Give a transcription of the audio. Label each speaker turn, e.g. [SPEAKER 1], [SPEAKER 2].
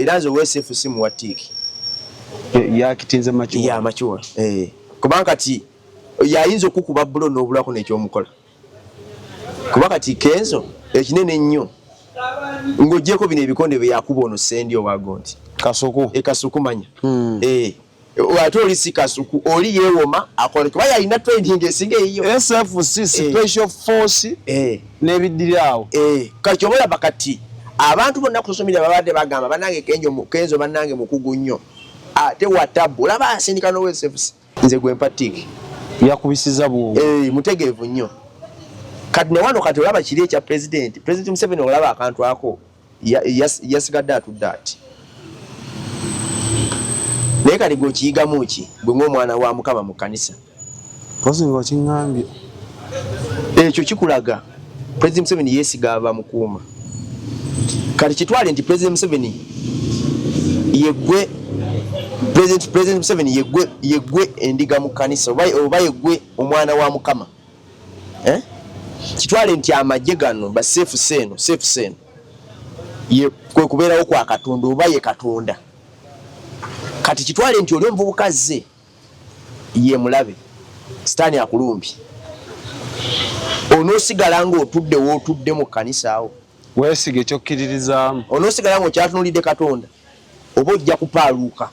[SPEAKER 1] era nze OSFC muwatiki
[SPEAKER 2] yakitinze machuwa
[SPEAKER 1] ya machuwa kubanga kati yayinza okukuba bulo n'obulako n'ekyomukola kuba kati Kenzo ekinene nnyo ng'ogyeko bino ebikonde bye yakuba ono Sendi owago nti
[SPEAKER 2] Kasuku
[SPEAKER 1] Kasuku manya ate oli si Kasuku oli yeewoma akola kuba yalina training esinga eyiyo
[SPEAKER 2] SFC special force n'ebiddiraawo
[SPEAKER 1] kati obalaba kati abantu bonna ku social media babadde bagamba bannange Kenzo bannange mukugu nnyo ate watabu olaba asindika n'OSFC nze gwe mpatiki
[SPEAKER 2] yakubisiza bwo
[SPEAKER 1] mutegeevu nnyo kati ne wano kati olaba kiri ekya President Museveni olaba akantu ako yasigadde atudde ati naye kati gwe okiyigamu ki gwe ng'omwana wa Mukama mu kkanisa
[SPEAKER 2] pozi ng'okiŋŋambye
[SPEAKER 1] ekyo kikulaga President Museveni yeesiga abamukuuma kati kitwale nti President Museveni yeggwe President Museveni yeggwe endiga mu kkanisa oba yeggwe omwana wa Mukama kitwale nti amagye gano ba safe seno ye kwe kubeerawo kwa Katonda oba ye Katonda kati kitwale nti oli omuvubuka ze ye mulabe sitaani akulumbi onoosigala ng'otudde wootudde mu kkanisa awo
[SPEAKER 2] weesige ekyokkiririzaamu
[SPEAKER 1] onoosigala ng'okyatunulidde Katonda oba ojja kupaaluuka